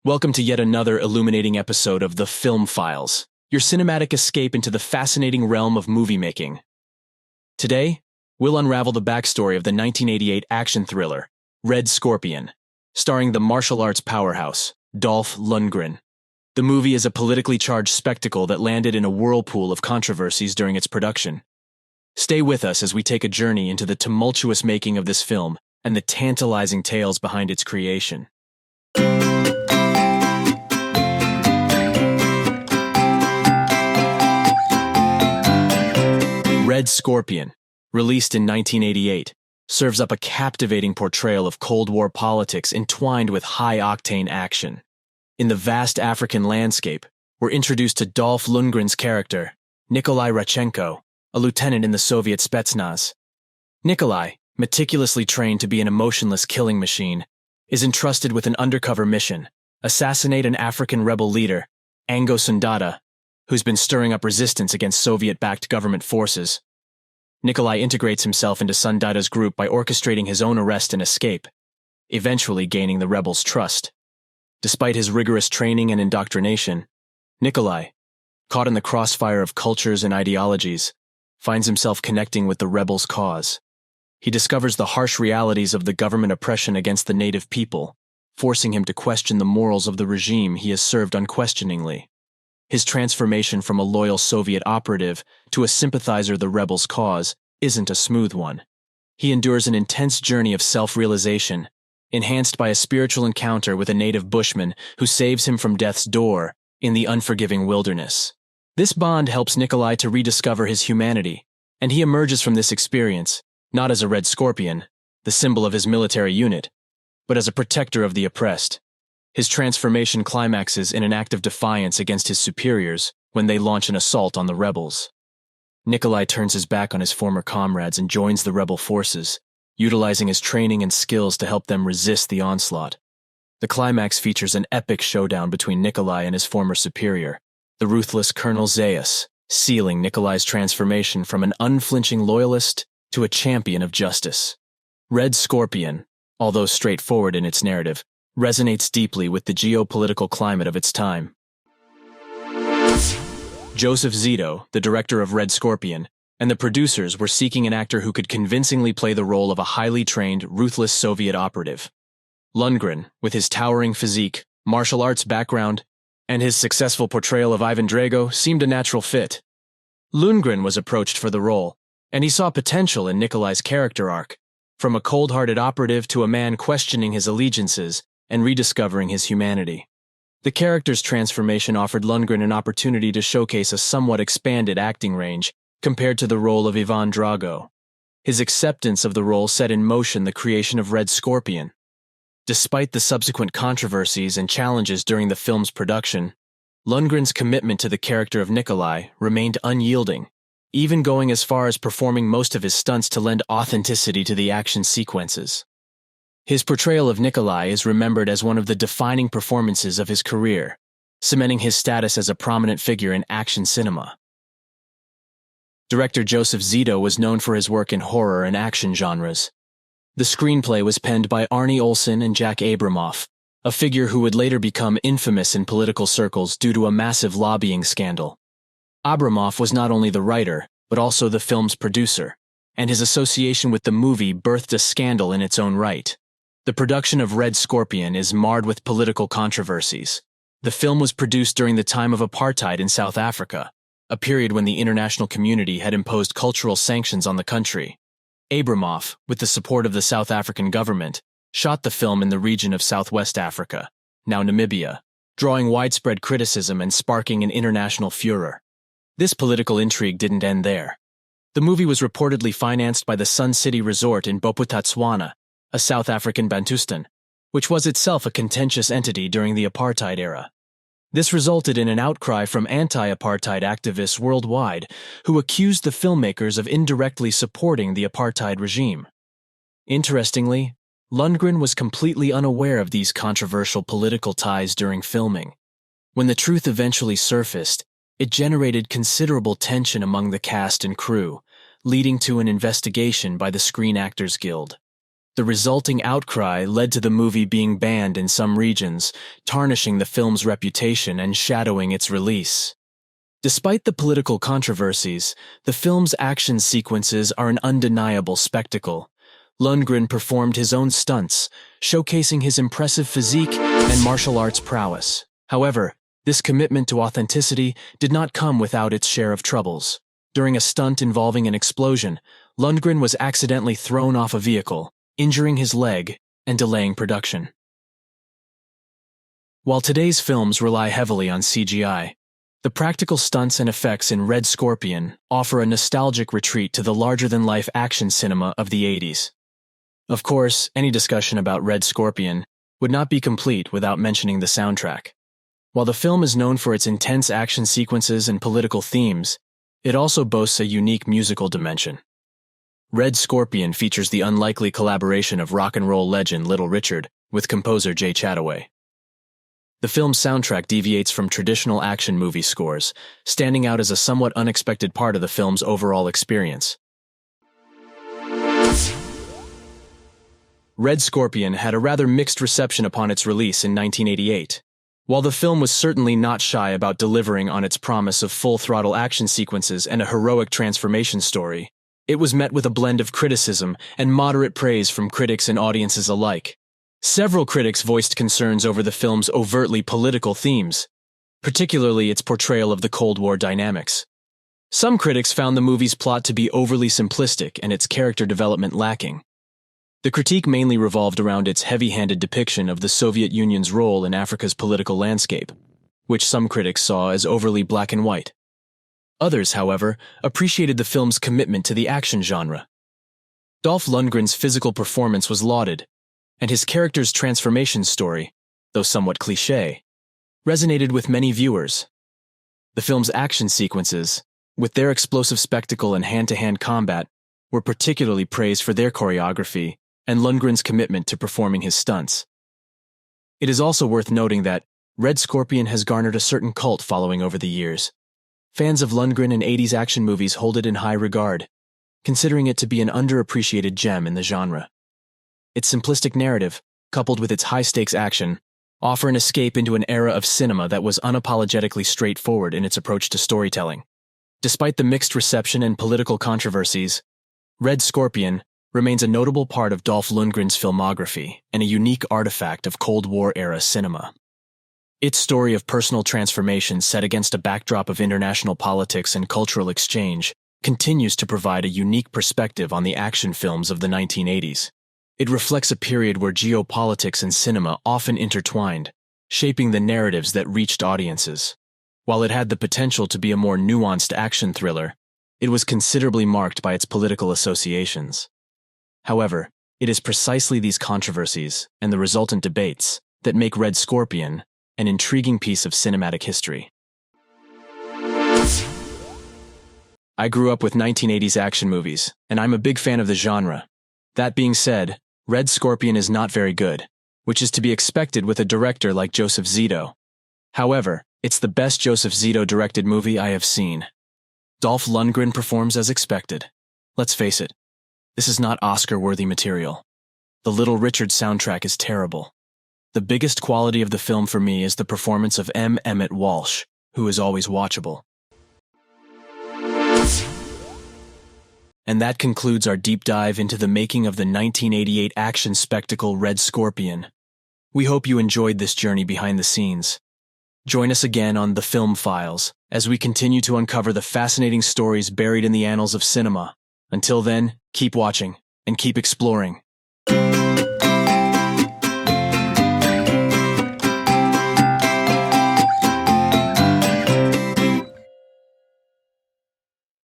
Welcome to yet another illuminating episode of The Film Files, your cinematic escape into the fascinating realm of movie making. Today, we'll unravel the backstory of the 1988 action thriller, Red Scorpion, starring the martial arts powerhouse, Dolph Lundgren. The movie is a politically charged spectacle that landed in a whirlpool of controversies during its production. Stay with us as we take a journey into the tumultuous making of this film and the tantalizing tales behind its creation. Red Scorpion, released in 1988, serves up a captivating portrayal of Cold War politics entwined with high-octane action. In the vast African landscape, we're introduced to Dolph Lundgren's character, Nikolai Radchenko, a lieutenant in the Soviet Spetsnaz. Nikolai, meticulously trained to be an emotionless killing machine, is entrusted with an undercover mission: assassinate an African rebel leader, Ango Sundata, who's been stirring up resistance against Soviet-backed government forces. Nikolai integrates himself into Sundata's group by orchestrating his own arrest and escape, eventually gaining the rebels' trust. Despite his rigorous training and indoctrination, Nikolai, caught in the crossfire of cultures and ideologies, finds himself connecting with the rebels' cause. He discovers the harsh realities of the government oppression against the native people, forcing him to question the morals of the regime he has served unquestioningly. His transformation from a loyal Soviet operative to a sympathizer of the rebels' cause isn't a smooth one. He endures an intense journey of self-realization, enhanced by a spiritual encounter with a native bushman who saves him from death's door in the unforgiving wilderness. This bond helps Nikolai to rediscover his humanity, and he emerges from this experience not as a red scorpion, the symbol of his military unit, but as a protector of the oppressed. His transformation climaxes in an act of defiance against his superiors when they launch an assault on the rebels. Nikolai turns his back on his former comrades and joins the rebel forces, utilizing his training and skills to help them resist the onslaught. The climax features an epic showdown between Nikolai and his former superior, the ruthless Colonel Zayas, sealing Nikolai's transformation from an unflinching loyalist to a champion of justice. Red Scorpion, although straightforward in its narrative, resonates deeply with the geopolitical climate of its time. Joseph Zito, the director of Red Scorpion, and the producers were seeking an actor who could convincingly play the role of a highly trained, ruthless Soviet operative. Lundgren, with his towering physique, martial arts background, and his successful portrayal of Ivan Drago, seemed a natural fit. Lundgren was approached for the role, and he saw potential in Nikolai's character arc, from a cold-hearted operative to a man questioning his allegiances and rediscovering his humanity. The character's transformation offered Lundgren an opportunity to showcase a somewhat expanded acting range compared to the role of Ivan Drago. His acceptance of the role set in motion the creation of Red Scorpion. Despite the subsequent controversies and challenges during the film's production, Lundgren's commitment to the character of Nikolai remained unyielding, even going as far as performing most of his stunts to lend authenticity to the action sequences. His portrayal of Nikolai is remembered as one of the defining performances of his career, cementing his status as a prominent figure in action cinema. Director Joseph Zito was known for his work in horror and action genres. The screenplay was penned by Arnie Olsen and Jack Abramoff, a figure who would later become infamous in political circles due to a massive lobbying scandal. Abramoff was not only the writer, but also the film's producer, and his association with the movie birthed a scandal in its own right. The production of Red Scorpion is marred with political controversies. The film was produced during the time of apartheid in South Africa, a period when the international community had imposed cultural sanctions on the country. Abramoff, with the support of the South African government, shot the film in the region of Southwest Africa, now Namibia, drawing widespread criticism and sparking an international furor. This political intrigue didn't end there. The movie was reportedly financed by the Sun City Resort in Bophuthatswana, a South African Bantustan, which was itself a contentious entity during the apartheid era. This resulted in an outcry from anti-apartheid activists worldwide who accused the filmmakers of indirectly supporting the apartheid regime. Interestingly, Lundgren was completely unaware of these controversial political ties during filming. When the truth eventually surfaced, it generated considerable tension among the cast and crew, leading to an investigation by the Screen Actors Guild. The resulting outcry led to the movie being banned in some regions, tarnishing the film's reputation and shadowing its release. Despite the political controversies, the film's action sequences are an undeniable spectacle. Lundgren performed his own stunts, showcasing his impressive physique and martial arts prowess. However, this commitment to authenticity did not come without its share of troubles. During a stunt involving an explosion, Lundgren was accidentally thrown off a vehicle, injuring his leg and delaying production. While today's films rely heavily on CGI, the practical stunts and effects in Red Scorpion offer a nostalgic retreat to the larger-than-life action cinema of the 80s. Of course, any discussion about Red Scorpion would not be complete without mentioning the soundtrack. While the film is known for its intense action sequences and political themes, it also boasts a unique musical dimension. Red Scorpion features the unlikely collaboration of rock and roll legend Little Richard with composer Jay Chataway. The film's soundtrack deviates from traditional action movie scores, standing out as a somewhat unexpected part of the film's overall experience. Red Scorpion had a rather mixed reception upon its release in 1988. While the film was certainly not shy about delivering on its promise of full-throttle action sequences and a heroic transformation story, it was met with a blend of criticism and moderate praise from critics and audiences alike. Several critics voiced concerns over the film's overtly political themes, particularly its portrayal of the Cold War dynamics. Some critics found the movie's plot to be overly simplistic and its character development lacking. The critique mainly revolved around its heavy-handed depiction of the Soviet Union's role in Africa's political landscape, which some critics saw as overly black and white. Others, however, appreciated the film's commitment to the action genre. Dolph Lundgren's physical performance was lauded, and his character's transformation story, though somewhat cliché, resonated with many viewers. The film's action sequences, with their explosive spectacle and hand-to-hand combat, were particularly praised for their choreography and Lundgren's commitment to performing his stunts. It is also worth noting that Red Scorpion has garnered a certain cult following over the years. Fans of Lundgren and 80s action movies hold it in high regard, considering it to be an underappreciated gem in the genre. Its simplistic narrative, coupled with its high-stakes action, offer an escape into an era of cinema that was unapologetically straightforward in its approach to storytelling. Despite the mixed reception and political controversies, Red Scorpion remains a notable part of Dolph Lundgren's filmography and a unique artifact of Cold War-era cinema. Its story of personal transformation set against a backdrop of international politics and cultural exchange continues to provide a unique perspective on the action films of the 1980s. It reflects a period where geopolitics and cinema often intertwined, shaping the narratives that reached audiences. While it had the potential to be a more nuanced action thriller, it was considerably marked by its political associations. However, it is precisely these controversies and the resultant debates that make Red Scorpion an intriguing piece of cinematic history. I grew up with 1980s action movies, and I'm a big fan of the genre. That being said, Red Scorpion is not very good, which is to be expected with a director like Joseph Zito. However, it's the best Joseph Zito-directed movie I have seen. Dolph Lundgren performs as expected. Let's face it, this is not Oscar-worthy material. The Little Richard soundtrack is terrible. The biggest quality of the film for me is the performance of M. Emmett Walsh, who is always watchable. And that concludes our deep dive into the making of the 1988 action spectacle Red Scorpion. We hope you enjoyed this journey behind the scenes. Join us again on The Film Files as we continue to uncover the fascinating stories buried in the annals of cinema. Until then, keep watching and keep exploring.